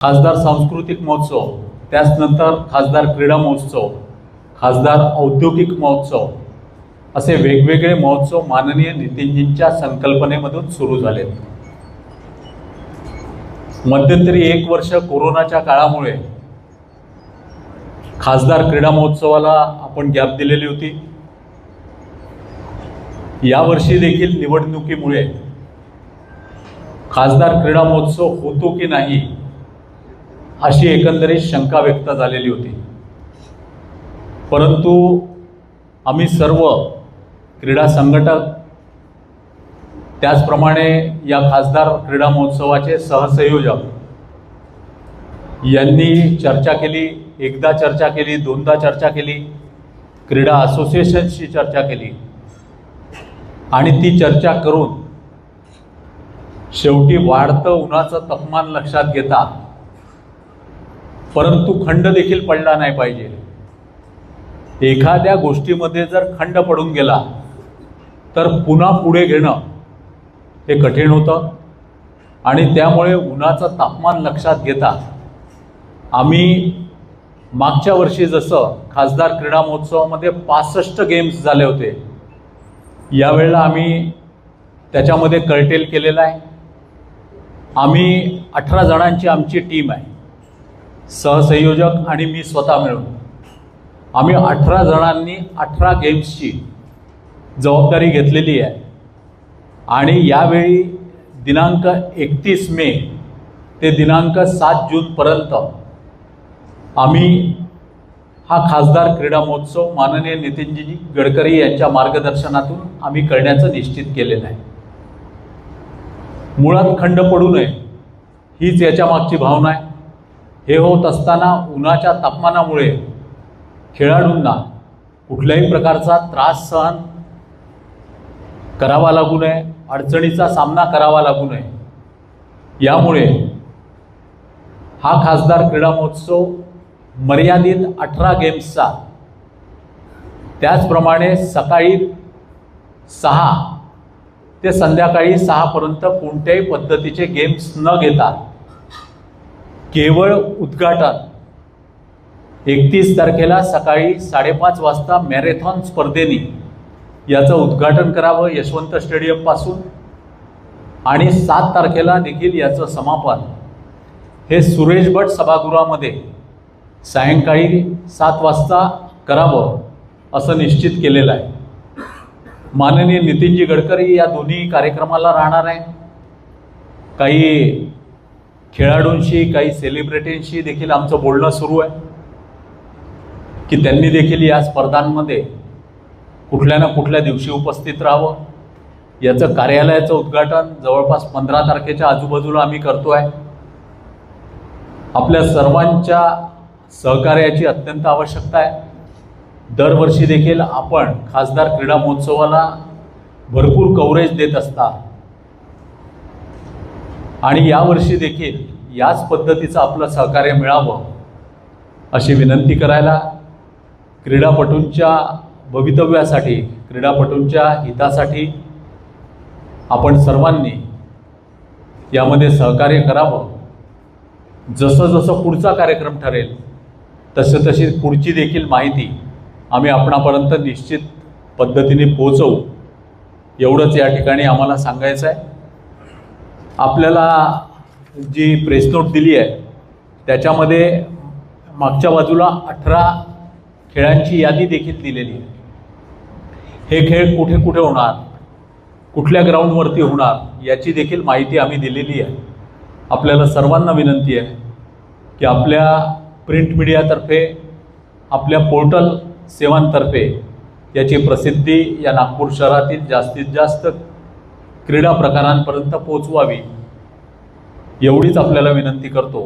खासदार सांस्कृतिक महोत्सव, त्यानंतर खासदार क्रीडा महोत्सव, खासदार औद्योगिक महोत्सव असे वेगवेगळे महोत्सव माननीय नितीनजींच्या संकल्पनेमधून सुरू झाले। मध्यंतरी 1 वर्ष कोरोनाच्या काळामुळे खासदार क्रीडा महोत्सवाला आपण गॅप दिलेली होती। यावर्षी देखील निवडणुकीमुळे खासदार क्रीडा महोत्सव होतो की नाही अशी एकंदरीत शंका व्यक्त झालेली होती, परंतु आम्ही सर्व क्रीडा संघटक त्याचप्रमाणे या खासदार क्रीडा महोत्सवाचे सहसंयोजक यांनी चर्चा केली, एकदा चर्चा केली, दोनदा चर्चा केली, क्रीडा असोसिएशनशी चर्चा केली आणि ती चर्चा करून शेवटी वाढतं उन्हाचं तापमान लक्षात घेता, परंतु खंड देखील पडला नाही पाहिजे। एखाद्या गोष्टीमध्ये जर खंड पडून गेला तर पुन्हा पुढे घेणं हे कठीण होतं आणि त्यामुळे उन्हाचं तापमान लक्षात घेता आम्ही मागच्या वर्षी जसं खासदार क्रीडा महोत्सवामध्ये 65 गेम्स झाले होते, यावेळेला आम्ही त्याच्यामध्ये कर्टेल केलेला आहे। आम्ही 18 जणांची आमची टीम आहे, सहसंयोजक आणि मी स्वतः मिळून आम्ही 18 जणांनी 18 गेम्सची जबाबदारी घेतलेली आहे आणि यावेळी दिनांक 31 मे ते दिनांक 7 जूनपर्यंत आम्ही हा खासदार क्रीडा महोत्सव माननीय नितीनजी गडकरी यांच्या मार्गदर्शनातून आम्ही करण्याचं निश्चित केलेलं आहे। मुळात खंड पडू नये हीच याच्या मागची भावना आहे। हे होत असताना उन्हाच्या तापमानामुळे खेळाडूंना कुठल्याही प्रकारचा त्रास सहन करावा लागू नये, अडचणीचा सामना करावा लागू नये, यामुळे हा खासदार क्रीडा महोत्सव मर्यादित 18 गेम्सचा, त्याचप्रमाणे सकाळी 6 ते संध्याकाळी 6 पर्यंत कोणत्याही पद्धतीचे गेम्स न घेता केवळ उद्घाटन 31 तारखेला सकाळी 5:30 वाजता मॅरेथॉन स्पर्धेने याचं उद्घाटन करावं यशवंत स्टेडियमपासून आणि 7 तारखेला देखील याचं समापन हे सुरेश भट सभागृहामध्ये सायंकाळी 7 वाजता करावं असं निश्चित केलेलं आहे। माननीय नितीनजी गडकरी या दोन्ही कार्यक्रमाला राहणार आहे। काही खेळाडूंशी, काही सेलिब्रिटींशी देखील आमचं बोलणं सुरू आहे की त्यांनी देखील या स्पर्धांमध्ये कुठल्या ना कुठल्या दिवशी उपस्थित राहावं। याचं कार्यालयाचं उद्घाटन जवळपास 15 तारखेच्या आजूबाजूला आम्ही करतो आहे। आपल्या सर्वांच्या सहकार्याची अत्यंत आवश्यकता आहे। दरवर्षी देखील आपण खासदार क्रीडा महोत्सवाला भरपूर कव्हरेज देत असता आणि यावर्षी देखील याच पद्धतीचं आपलं सहकार्य मिळावं अशी विनंती करायला, क्रीडापटूंच्या भवितव्यासाठी, क्रीडापटूंच्या हितासाठी आपण सर्वांनी यामध्ये सहकार्य करावं। जसं जसं पुढचा कार्यक्रम ठरेल तशी पुढची देखील माहिती आम्ही आपणापर्यंत निश्चित पद्धतीने पोहोचवू, एवढंच या ठिकाणी आम्हाला सांगायचं आहे। आपल्याला जी प्रेस नोट दिली आहे त्याच्यामध्ये मागच्या बाजूला 18 खेळांची यादी देखील दिलेली आहे। हे खेळ कुठे कुठे होणार, कुठल्या ग्राउंडवरती होणार याची देखील माहिती आम्ही दिलेली आहे। आपल्याला सर्वांना विनंती आहे की आपल्या प्रिंट मीडियातर्फे, आपल्या पोर्टल सेवांतर्फे याची प्रसिद्धी या नागपूर शहरातील जास्तीत जास्त क्रीडा प्रकारांपर्यंत पोहोचवावी, एवढीच आपल्याला विनंती करतो।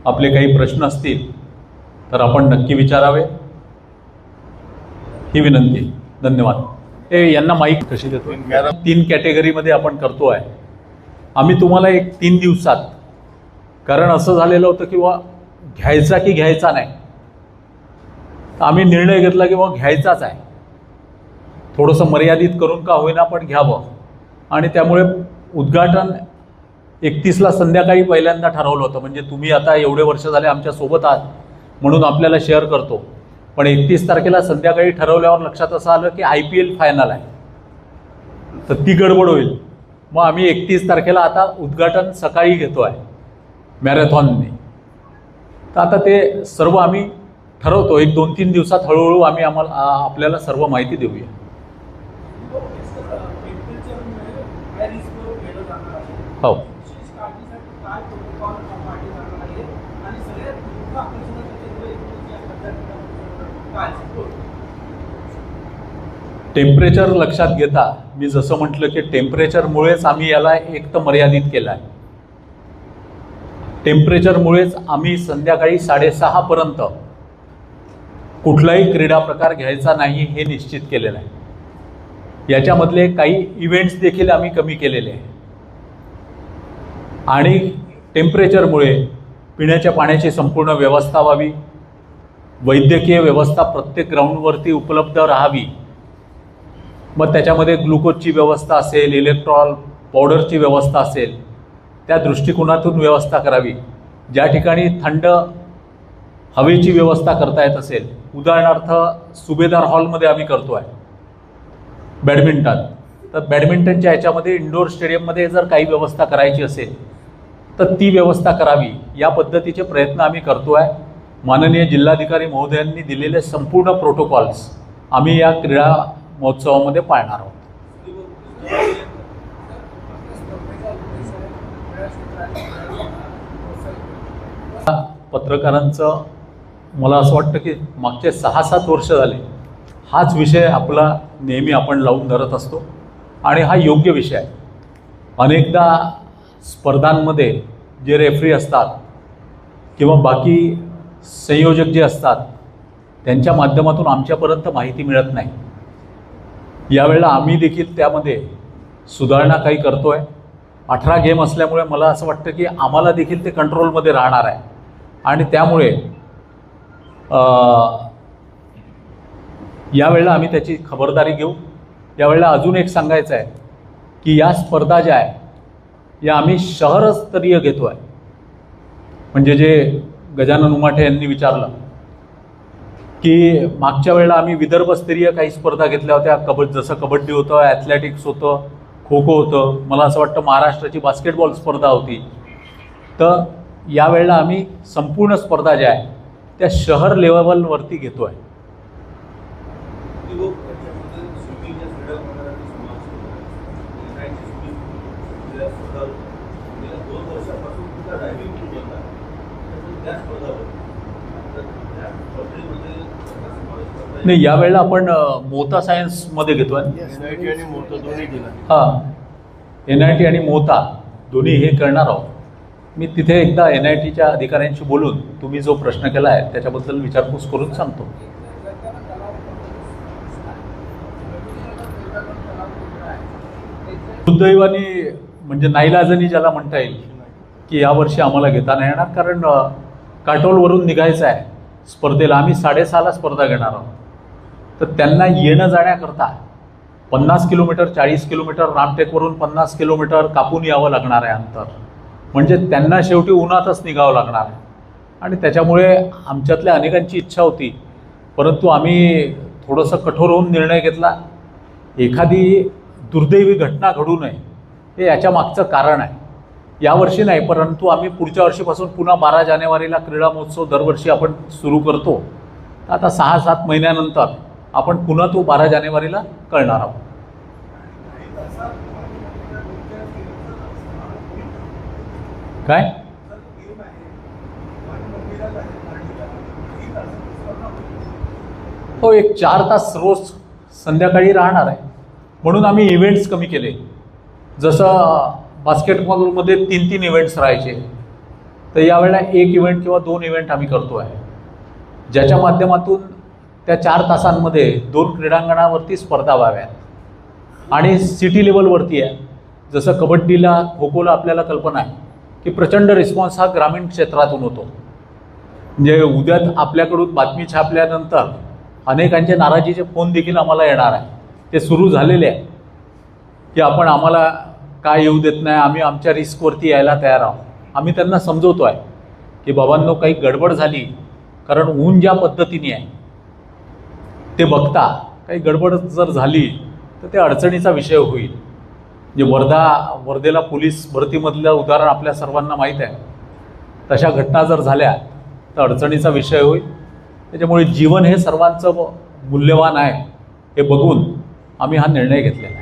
आपले काही प्रश्न असतील तर आपण नक्की विचारावे ही विनंती। धन्यवाद। यांना माईक कशी देतो? 3 कॅटेगरीमध्ये आपण करतो आहे आम्ही तुम्हाला 3 दिवसात, कारण असं झालेलं होतं की घ्यायचा की घ्यायचा नाही, आम्ही निर्णय घेतला की घ्यायचाच आहे, थोडंसं मर्यादित करून का होईना पण घ्यावं आणि त्यामुळे उद्घाटन 31ला संध्याकाळी पहिल्यांदा ठरवलं होतं, म्हणजे तुम्ही आता एवढे वर्ष झाले आमच्यासोबत आहात म्हणून आपल्याला शेअर करतो. पण 31 तारखेला संध्याकाळी ठरवल्यावर लक्षात असं आलं की IPL फायनल आहे, तर ती गडबड होईल. मग आम्ही 31 तारखेला आता उद्घाटन सकाळी घेतो आहे मॅरेथॉनने. तर आता ते सर्व आम्ही ठरवतो, 1-2-3 दिवसात हळूहळू आम्ही आपल्याला सर्व माहिती देऊया. हो, टेम्परेचर लक्षात घेता मी जसं म्हटलं की टेम्परेचरमुळेच आम्ही याला एक तर मर्यादित केलं आहे. टेम्परेचरमुळेच आम्ही संध्याकाळी 6:30 पर्यंत कुठलाही क्रीडा प्रकार घ्यायचा नाही हे निश्चित केलेलं आहे. याच्यामधले काही इव्हेंट्स देखील आम्ही कमी केलेले आहे. आणि टेम्परेचरमुळे पिण्याच्या पाण्याची संपूर्ण व्यवस्था व्हावी, वैद्यकीय व्यवस्था प्रत्येक ग्राउंडवरती उपलब्ध राहावी, मग त्याच्यामध्ये ग्लुकोजची व्यवस्था असेल, इलेक्ट्रॉल पावडरची व्यवस्था असेल, त्या दृष्टिकोनातून व्यवस्था करावी. ज्या ठिकाणी थंड हवेची व्यवस्था करता येत असेल, उदाहरणार्थ सुभेदार हॉलमध्ये आम्ही करतो आहे बॅडमिंटन, तर बॅडमिंटनच्या ह्याच्यामध्ये इंडोर स्टेडियममध्ये जर काही व्यवस्था करायची असेल तर ती व्यवस्था करावी. या पद्धतीचे प्रयत्न आम्ही करतो आहे. माननीय जिल्हाधिकारी महोदयांनी दिलेले संपूर्ण प्रोटोकॉल्स आम्ही या क्रीडा महोत्सवामध्ये पाळणार आहोत. पत्रकारांचं मला असं वाटतं की मागचे 6-7 वर्ष झाले हाच विषय आपला नेहमी आपण लावून धरत असतो आणि हा योग्य विषय आहे. अनेकदा स्पर्धांमध्ये जे रेफरी असतात किंवा बाकी संयोजक जे असतात त्यांच्या माध्यमातून आमच्यापर्यंत माहिती मिळत नाही. यावेळेला आम्ही देखील त्यामध्ये सुधारणा काही करतो आहे. 18 गेम असल्यामुळे मला असं वाटतं की आम्हाला देखील ते कंट्रोलमध्ये राहणार आहे आणि त्यामुळे यावेळेला आम्ही त्याची खबरदारी घेऊ. यावेळेला अजून एक सांगायचं आहे की या स्पर्धा ज्या आहे या आम्ही शहरस्तरीय घेतो आहे. म्हणजे जे गजानन उमाठे यांनी विचारलं की मागच्या वेळेला आम्ही विदर्भस्तरीय काही स्पर्धा घेतल्या होत्या, जसं कबड्डी होतं, ॲथलेटिक्स होतं, खो खो होतं, मला असं वाटतं महाराष्ट्राची बास्केटबॉल स्पर्धा होती. तर यावेळेला आम्ही संपूर्ण स्पर्धा ज्या आहे त्या शहर लेवलवरती घेतो आहे. नाही, यावेळेला आपण मोता सायन्समध्ये घेतो आहे. हां, NIT आणि मोता दोन्ही हे करणार आहोत. मी तिथे एकदा NITच्या अधिकाऱ्यांशी बोलून तुम्ही जो प्रश्न केला आहे त्याच्याबद्दल विचारपूस करून सांगतो. दुर्दैवाने म्हणजे नाईलाजानी ज्याला म्हणता येईल की यावर्षी आम्हाला घेता नाही येणार, कारण काटोलवरून निघायचं आहे स्पर्धेला. आम्ही 6:30ला स्पर्धा घेणार आहोत. तर त्यांना येणं जाण्याकरता 50 किलोमीटर, 40 किलोमीटर, रामटेकवरून 50 किलोमीटर कापून यावं लागणार आहे अंतर. म्हणजे त्यांना शेवटी उन्हातच निघावं लागणार आहे. आणि त्याच्यामुळे आमच्यातल्या अनेकांची इच्छा होती, परंतु आम्ही थोडंसं कठोर होऊन निर्णय घेतला. एखादी दुर्दैवी घटना घडू नये हे याच्या मागचं कारण आहे. यावर्षी नाही, परंतु आम्ही पुढच्या वर्षीपासून पुन्हा 12 जानेवारीला क्रीडा महोत्सव दरवर्षी आपण सुरू करतो. आता 6-7 महिन्यानंतर आपण पुन्हा तो 12 जानेवारीला करणार आहोत. काय हो, एक 4 तास रोज संध्याकाळी राहणार आहे. म्हणून आम्ही इव्हेंट्स कमी केले. जसं बास्केटबॉलमध्ये 3-3 इव्हेंट्स राहायचे, तर यावेळेला 1 इव्हेंट किंवा 2 इव्हेंट आम्ही करतो आहे, ज्याच्या माध्यमातून त्या 4 तासांमध्ये 2 क्रीडांगणावरती स्पर्धा व्हाव्यात. आणि सिटी लेवलवरती आहे. जसं कबड्डीला, खो खोला आपल्याला कल्पना आहे की प्रचंड रिस्पॉन्स हा ग्रामीण क्षेत्रातून होतो. म्हणजे उद्या आपल्याकडून बातमी छापल्यानंतर अनेकांचे नाराजीचे फोन देखील आम्हाला येणार आहे. ते सुरू झालेले आहे की आपण आम्हाला काय येऊ देत नाही, आम्ही आमच्या रिस्कवरती यायला तयार आहोत. आम्ही त्यांना समजवतो आहे की बाबांनो, काही गडबड झाली, कारण ऊन ज्या पद्धतीने आहे ते बघता काही गडबड जर झाली तर ते अडचणीचा विषय होईल. जे वर्धेला पोलीस भरतीमधलं उदाहरण आपल्या सर्वांना माहीत आहे. तशा घटना जर झाल्या तर अडचणीचा विषय होईल. त्याच्यामुळे जीवन हे सर्वांचं मूल्यवान आहे हे बघून आम्ही हा निर्णय घेतलेला आहे.